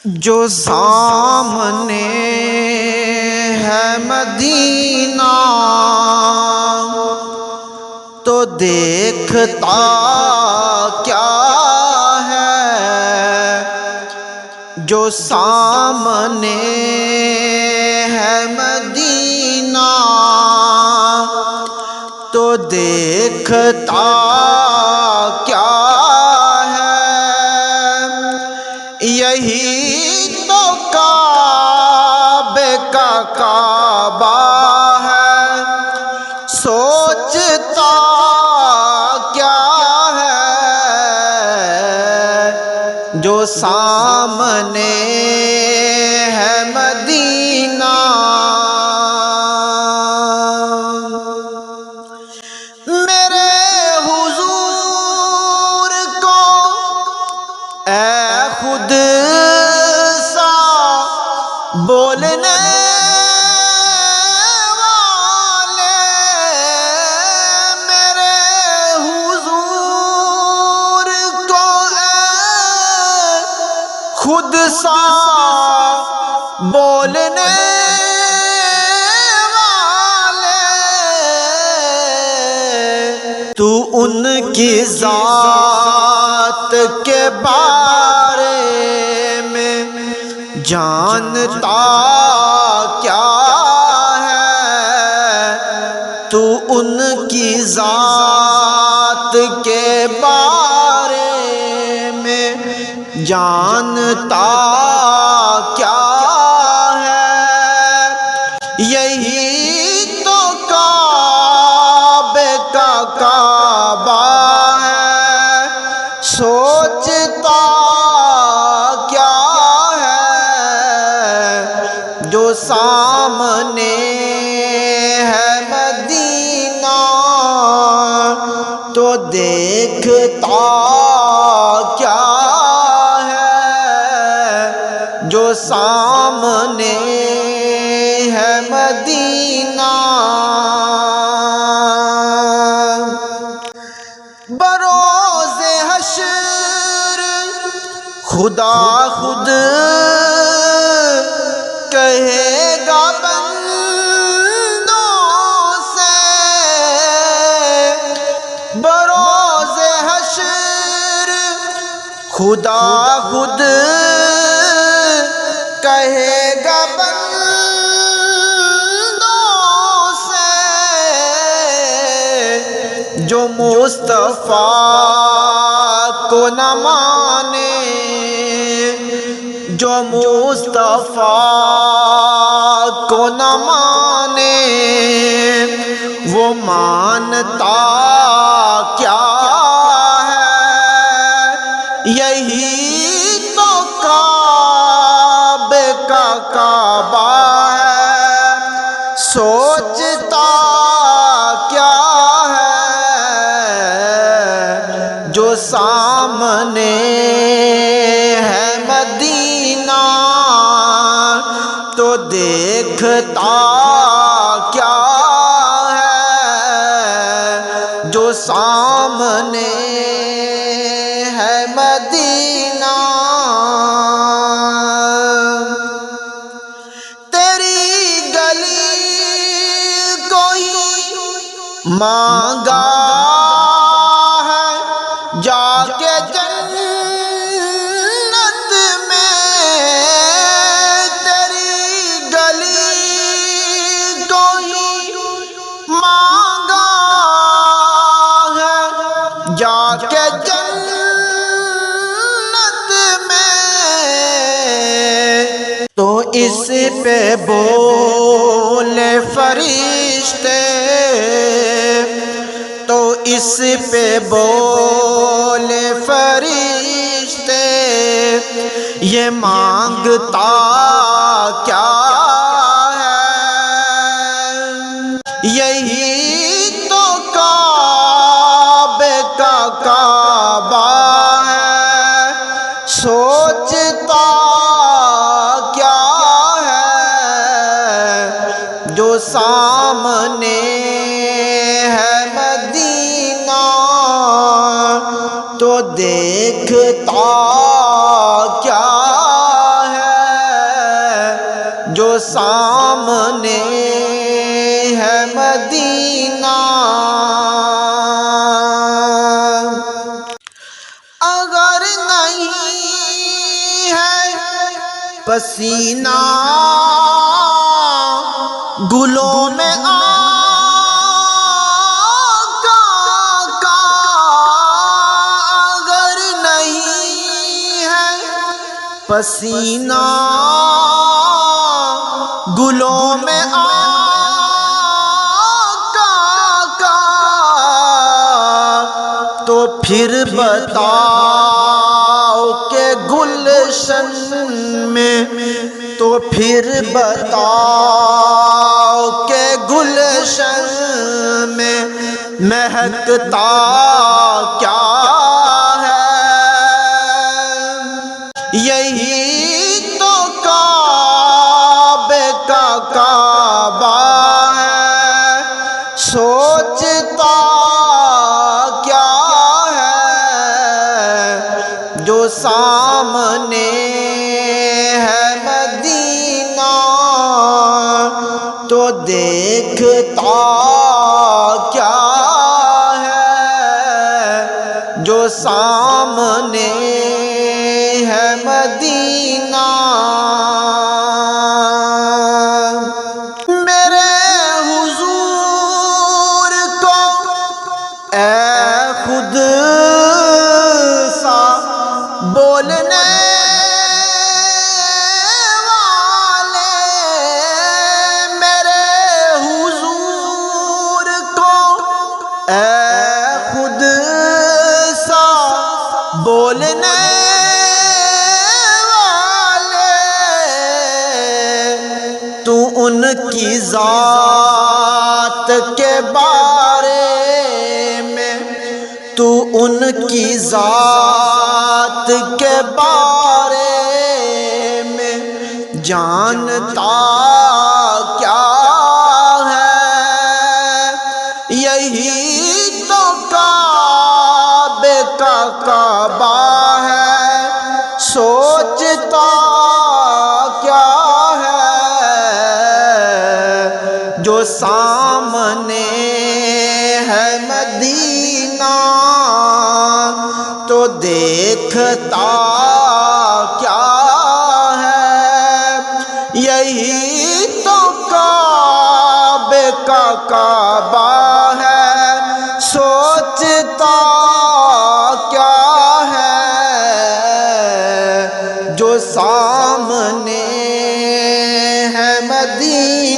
جو سامنے ہے مدینہ تو دیکھتا کیا ہے، جو سامنے ہے مدینہ تو دیکھتا کیا ہے، یہی تو کعبے کا کعبہ ہے، سوچتا کیا ہے، جو سامنے ہے مدینہ۔ میرے حضور کو اے خود سا بولنے والے، میرے حضور کو اے خود سا بولنے والے، تو ان کی ذات کے بارے میں جانتا کیا ہے، تو ان کی ذات کے بارے میں جانتا کیا ہے، یہی تو کعبے کا کعبہ ہے، سوچتا کیا ہے، جو سامنے ہے مدینہ تو دیکھتا کیا ہے، جو سامنے ہے مدینہ۔ بروز حشر خدا خود کہے گا بندوں سے، بروز حشر خدا خود کہے گا بندوں سے، جو مصطفیٰ کو نہ مانے، جو مصطفیٰ کو نہ مانے، وہ مانتا کیا ہے، یہی تو کعبے کا کعبہ ہے، سوچتا کیا ہے، جو سامنے ہے مدینہ تو دیکھتا کیا ہے، جو سامنے ہے مدینہ۔ تیری گلی کو ہی مانگا ہے جا کے جنت میں، تیری گلی کو ہی مانگا ہے جا کے جنت میں، تو اس پہ بولے فرشتے، تو اس پہ بولے فرشتے، یہ مانگتا کیا ہے، یہی تو کعبے کا کعبہ ہے، سوچتا کیا ہے، جو سامنے ہے مدینہ تو دیکھتا کیا ہے، سامنے ہے مدینہ، اگر نہیں ہے پسینہ گلوں میں آقا کا، اگر نہیں ہے پسینہ گلوں میں آقا کا، تو پھر بتاؤ کہ گلشن میں، تو پھر بتاؤ کہ گلشن میں مہکتا کیا ہے؟ یہی تو کعبے کا کعبہ ہے، سوچتا کیا ہے؟ جو سامنے ہے مدینہ تو دیکھتا کیا ہے؟ جو سامنے ہے مدینہ، میرے حضور کو اے خود سا بولنے والے، میرے حضور کو اے خود سا بولنے تو ان کی ذات کے بارے میں، تو ان کی ذات کے بارے میں جانتا کیا ہے؟ یہی تو کعبے کا کعبہ ہے، سوچتا کیا ہے؟ جو سامنے ہے مدینہ تو دیکھتا کیا ہے؟ یہی تو کعبے کا کعبہ ہے، سوچتا کیا ہے؟ جو سامنے ہے مدینہ